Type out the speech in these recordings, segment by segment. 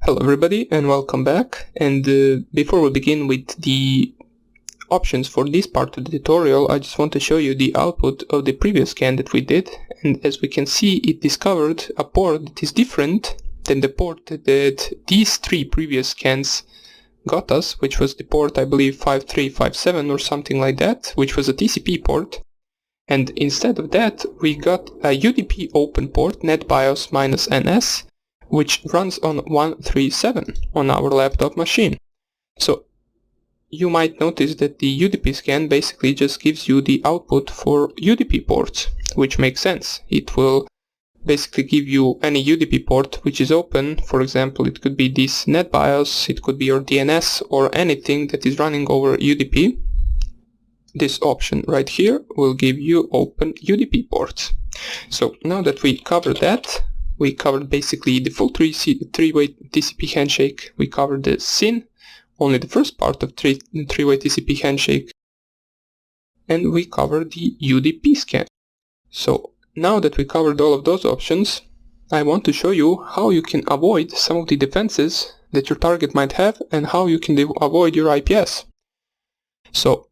Hello everybody and welcome back, and before we begin with the options for this part of the tutorial, I just want to show you the output of the previous scan that we did, and as we can see it discovered a port that is different than the port that these three previous scans got us, which was the port I believe 5357 or something like that, which was a TCP port. And instead of that we got a UDP open port netbios -ns, which runs on 137 on our laptop machine. So you might notice that the UDP scan basically just gives you the output for UDP ports, which makes sense. It will basically give you any UDP port which is open. For example, it could be this NetBIOS, it could be your DNS or anything that is running over UDP. This option right here will give you open UDP ports. So now that we covered that, we covered basically the full three-way TCP handshake. We covered the SYN, only the first part of three-way TCP handshake, and we covered the UDP scan. So now that we covered all of those options, I want to show you how you can avoid some of the defenses that your target might have and how you can avoid your IPS. So,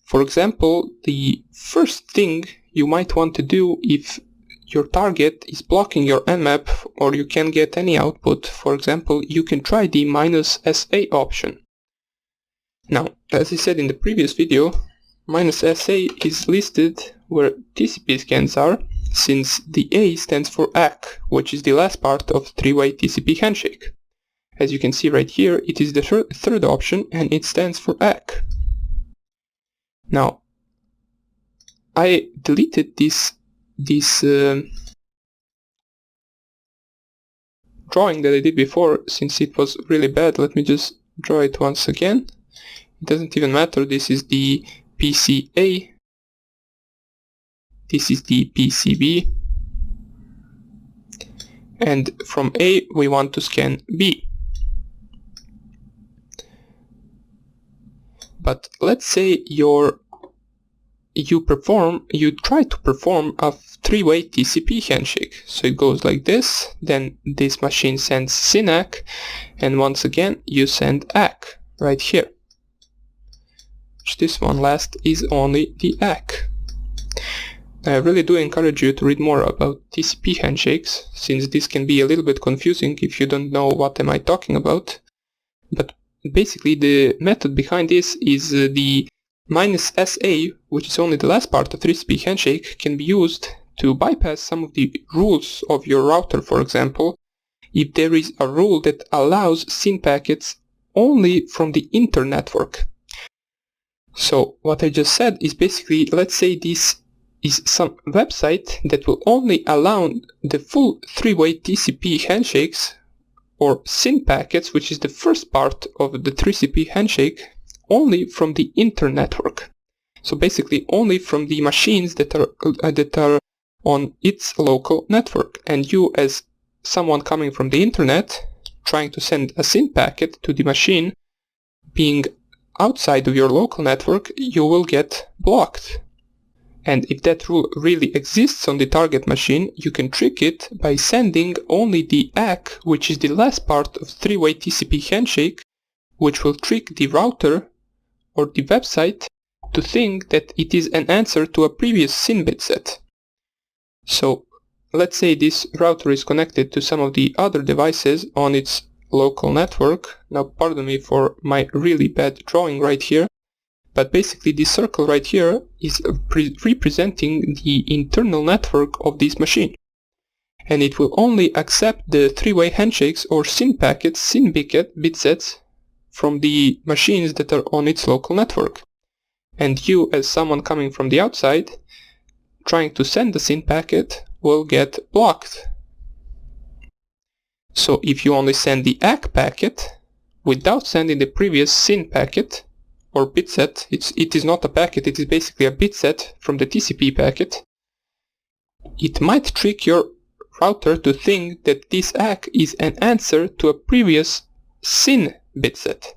for example, the first thing you might want to do if your target is blocking your Nmap or you can't get any output, for example, you can try the -SA option. Now, as I said in the previous video, -SA is listed where TCP scans are, since the A stands for ACK, which is the last part of three-way TCP handshake. As you can see right here, it is the third option and it stands for ACK. Now, I deleted this drawing that I did before since it was really bad. Let me just draw it once again. It doesn't even matter. This is the PCA, this is the PCB, and from A we want to scan B. But let's say you try to perform a three-way TCP handshake. So it goes like this, then this machine sends SYN-ACK, and once again you send ACK right here. This one last is only the ACK. I really do encourage you to read more about TCP handshakes, since this can be a little bit confusing if you don't know what am I talking about. But basically the method behind this is the -SA, which is only the last part of TCP handshake, can be used to bypass some of the rules of your router. For example, if there is a rule that allows SYN packets only from the inter-network. So what I just said is basically, let's say this is some website that will only allow the full three-way TCP handshakes or SYN packets, which is the first part of the TCP handshake, only from the inter-network. So basically only from the machines that are on its local network, and you as someone coming from the internet trying to send a SYN packet to the machine being outside of your local network, you will get blocked. And if that rule really exists on the target machine, you can trick it by sending only the ACK, which is the last part of three-way TCP handshake, which will trick the router or the website to think that it is an answer to a previous SYN bit set. So let's say this router is connected to some of the other devices on its local network. Now pardon me for my really bad drawing right here, but basically this circle right here is representing the internal network of this machine, and it will only accept the three-way handshakes or SYN packets, SYN bit sets from the machines that are on its local network. And you as someone coming from the outside trying to send the SYN packet will get blocked. So if you only send the ACK packet without sending the previous SYN packet or bit set, it is not a packet, it is basically a bit set from the TCP packet, it might trick your router to think that this ACK is an answer to a previous SYN bit set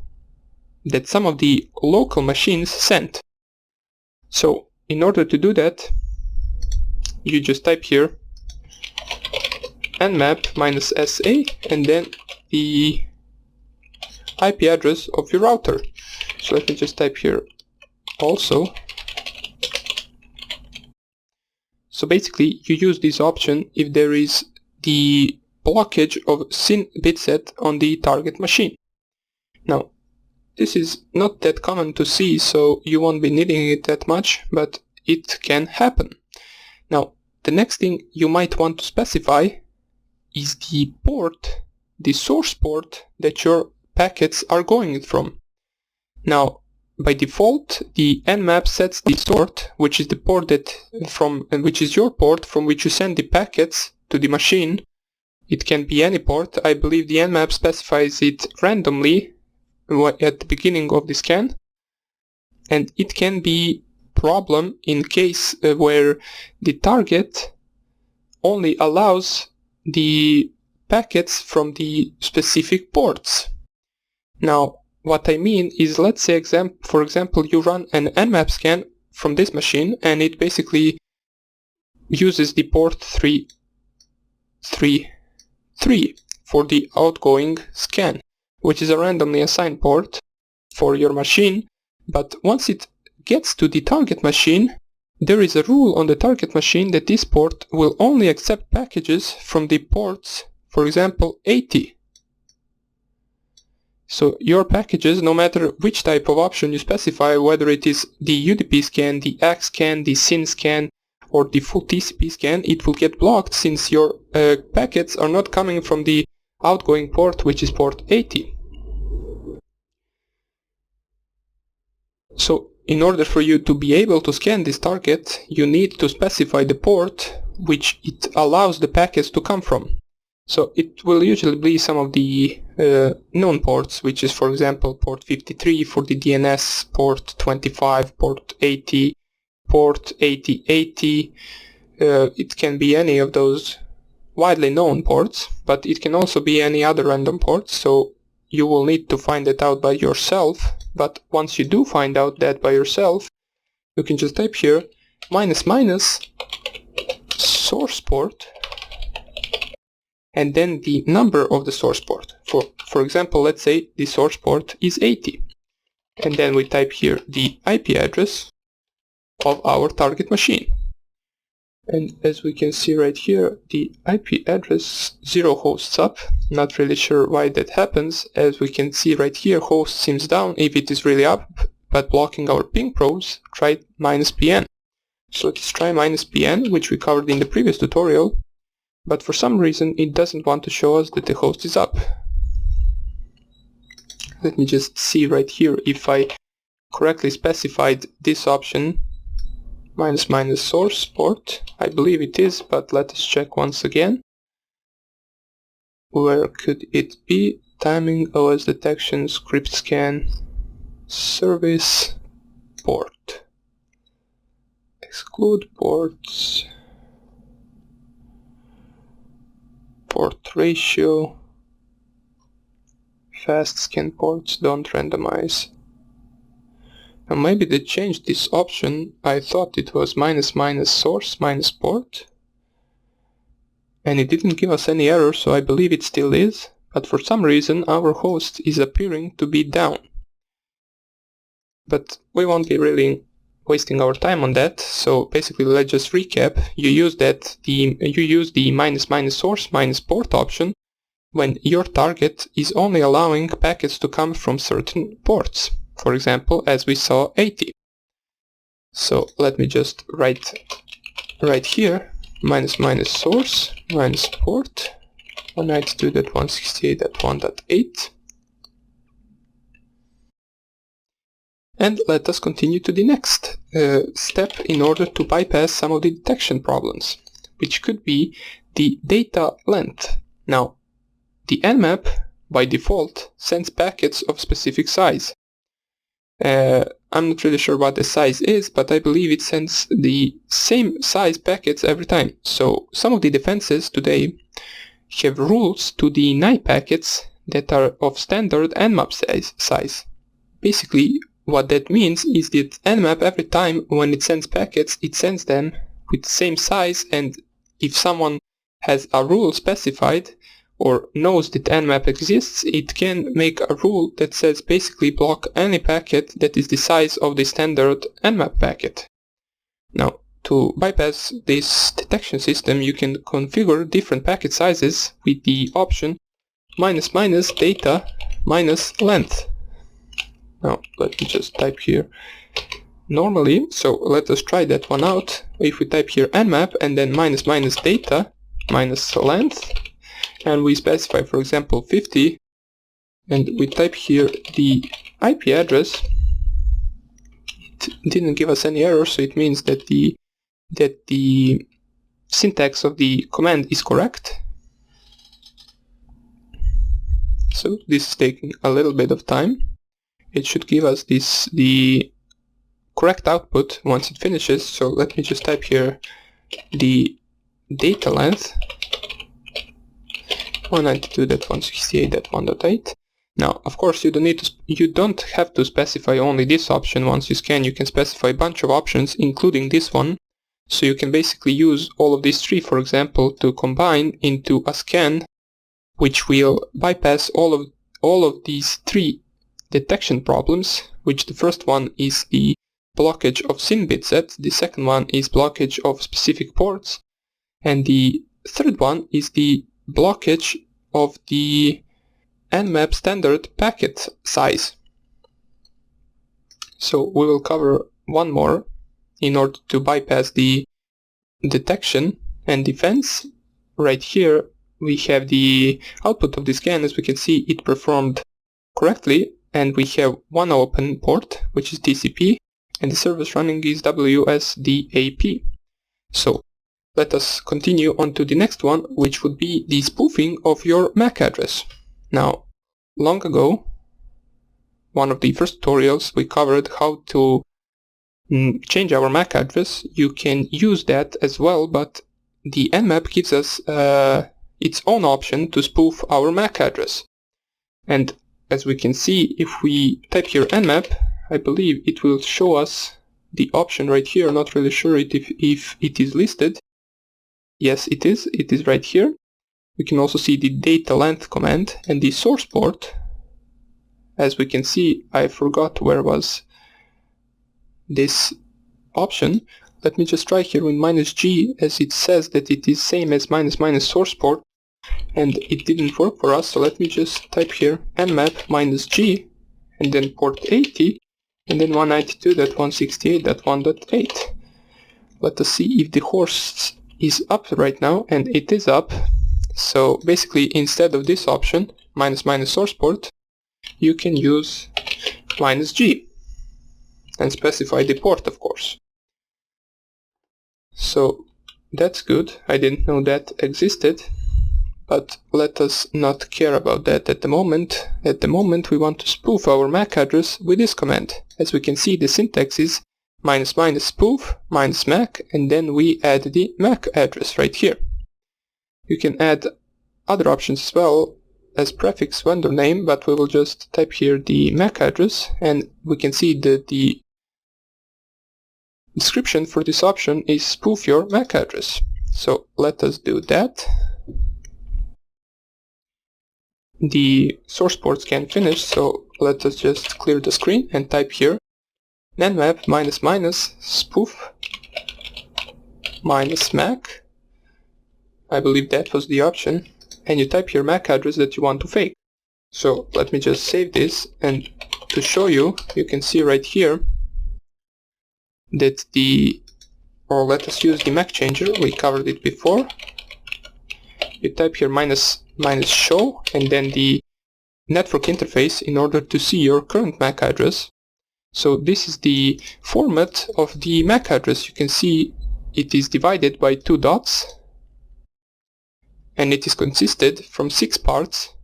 that some of the local machines sent. So in order to do that, you just type here nmap -sa and then the IP address of your router. So let me just type here also. So basically you use this option if there is the blockage of SYN bitset on the target machine. Now this is not that common to see, so you won't be needing it that much, but it can happen. Now the next thing you might want to specify is the port, the source port that your packets are going from. Now by default the Nmap sets the port, which is the port which is your port from which you send the packets to the machine. It can be any port. I believe the Nmap specifies it randomly at the beginning of the scan, and it can be problem in case where the target only allows the packets from the specific ports. Now what I mean is, let's say for example you run an Nmap scan from this machine and it basically uses the port 333 for the outgoing scan, which is a randomly assigned port for your machine. But once it gets to the target machine, there is a rule on the target machine that this port will only accept packages from the ports, for example 80. So your packages, no matter which type of option you specify, whether it is the UDP scan, the ACK scan, the SYN scan, or the full TCP scan, it will get blocked since your packets are not coming from the outgoing port, which is port 80. So in order for you to be able to scan this target, you need to specify the port which it allows the packets to come from. So it will usually be some of the known ports, which is for example port 53 for the DNS, port 25, port 80, port 8080. It can be any of those widely known ports, but it can also be any other random port, so you will need to find it out by yourself. But once you do find out that by yourself, you can just type here -- source port and then the number of the source port. For example, let's say the source port is 80, and then we type here the IP address of our target machine. And as we can see right here, the IP address 0 hosts up. Not really sure why that happens. As we can see right here, host seems down if it is really up, but blocking our ping probes. Try -pn. So let's try -pn, which we covered in the previous tutorial, but for some reason it doesn't want to show us that the host is up. Let me just see right here if I correctly specified this option, -- source port. I believe it is, but let us check once again. Where could it be? Timing, OS detection, script scan, service, port. Exclude ports, port ratio, fast scan ports, don't randomize. Now maybe they changed this option. I thought it was -- source -port, and it didn't give us any error, so I believe it still is, but for some reason our host is appearing to be down. But we won't be really wasting our time on that, so basically let's just recap. You use the -- source -port option when your target is only allowing packets to come from certain ports. For example, as we saw 80. So let me just write right here -- source -port 192.168.1.8, and let us continue to the next step in order to bypass some of the detection problems, which could be the data length. Now the Nmap by default sends packets of specific size. I'm not really sure what the size is, but I believe it sends the same size packets every time. So some of the defenses today have rules to deny packets that are of standard Nmap size. Basically what that means is that Nmap, every time when it sends packets, it sends them with the same size, and if someone has a rule specified, or knows that Nmap exists, it can make a rule that says basically block any packet that is the size of the standard Nmap packet. Now, to bypass this detection system, you can configure different packet sizes with the option --data -length. Now, let me just type here normally, so let us try that one out. If we type here nmap and then -data -length, and we specify, for example, 50, and we type here the IP address, it didn't give us any error, so it means that the syntax of the command is correct. So this is taking a little bit of time. It should give us the correct output once it finishes. So let me just type here the data length 192.168.1.8. Now, of course, you don't have to specify only this option. Once you scan, you can specify a bunch of options, including this one. So you can basically use all of these three, for example, to combine into a scan, which will bypass all of these three detection problems, which the first one is the blockage of SYN bit set, the second one is blockage of specific ports, and the third one is the blockage of the Nmap standard packet size. So we will cover one more in order to bypass the detection and defense. Right here we have the output of the scan. As we can see, it performed correctly, and we have one open port, which is TCP, and the service running is WSDAP. So let us continue on to the next one, which would be the spoofing of your MAC address. Now, long ago, one of the first tutorials, we covered how to change our MAC address. You can use that as well, but the Nmap gives us its own option to spoof our MAC address. And as we can see, if we type here Nmap, I believe it will show us the option right here. Not really sure if it is listed. Yes, it is. It is right here. We can also see the data length command and the source port. As we can see, I forgot where was this option. Let me just try here with -G, as it says that it is same as -- source port, and it didn't work for us. So let me just type here nmap -G and then port 80 and then 192.168.1.8. Let us see if the host is up right now, and it is up. So basically, instead of this option -- source port, you can use -G and specify the port, of course. So that's good. I didn't know that existed, but let us not care about that at the moment. At the moment we want to spoof our MAC address with this command. As we can see, the syntax is --spoof -mac, and then we add the MAC address right here. You can add other options as well as prefix vendor name, but we will just type here the MAC address, and we can see that the description for this option is spoof your MAC address. So let us do that. The source port scan finished, so let us just clear the screen and type here nmap --spoof -mac. I believe that was the option, and you type your MAC address that you want to fake. So let me just save this, and to show you, you can see right here that let us use the MAC changer. We covered it before. You type here -show and then the network interface in order to see your current MAC address. So this is the format of the MAC address. You can see it is divided by 2 dots, and it is consisted from 6 parts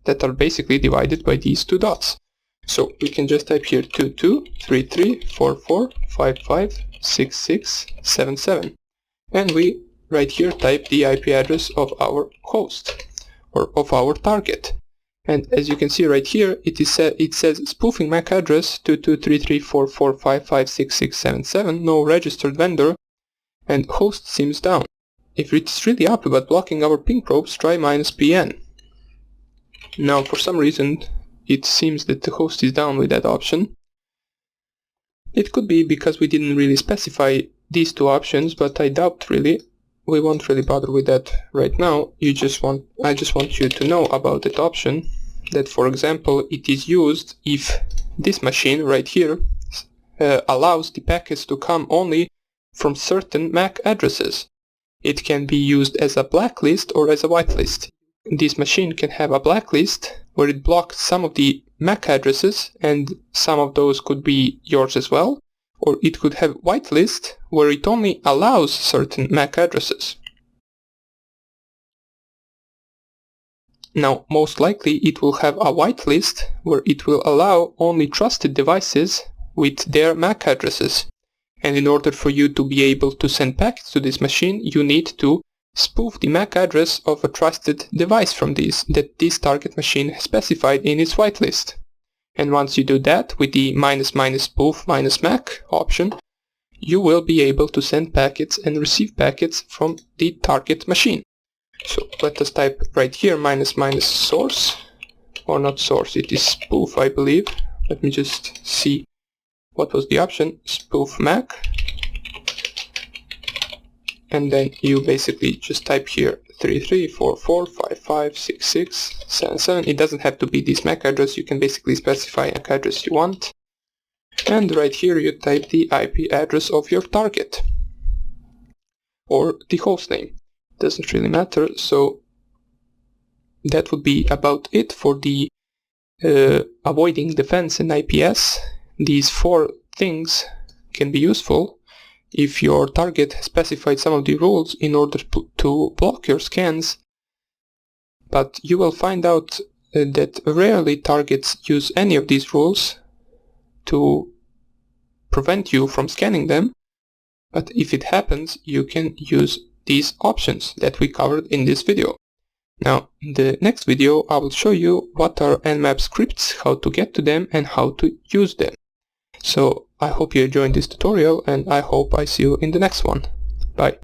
that are basically divided by these 2 dots. So we can just type here 223344556677, and we right here type the IP address of our host or of our target. And as you can see right here, it says spoofing MAC address 223344556677, no registered vendor, and host seems down. If it's really up but blocking our ping probes, try -pn. Now for some reason it seems that the host is down with that option. It could be because we didn't really specify these two options, but I doubt really. We won't really bother with that right now. I just want you to know about that option, that for example it is used if this machine right here allows the packets to come only from certain MAC addresses. It can be used as a blacklist or as a whitelist. This machine can have a blacklist where it blocks some of the MAC addresses, and some of those could be yours as well, or it could have whitelist where it only allows certain MAC addresses. Now most likely it will have a whitelist where it will allow only trusted devices with their MAC addresses. And in order for you to be able to send packets to this machine, you need to spoof the MAC address of a trusted device from that this target machine has specified in its whitelist. And once you do that with the --spoof -MAC option, you will be able to send packets and receive packets from the target machine. So let us type right here --source, or not source, it is spoof I believe. Let me just see what was the option, spoof MAC. And then you basically just type here 3344556677. It doesn't have to be this MAC address, you can basically specify a MAC address you want. And right here you type the IP address of your target, or the host name. Doesn't really matter. So that would be about it for the avoiding defense in IPS. These 4 things can be useful if your target has specified some of the rules in order to block your scans, but you will find out that rarely targets use any of these rules to prevent you from scanning them. But if it happens, you can use these options that we covered in this video. Now, in the next video I will show you what are Nmap scripts, how to get to them, and how to use them. So I hope you enjoyed this tutorial, and I hope I see you in the next one. Bye.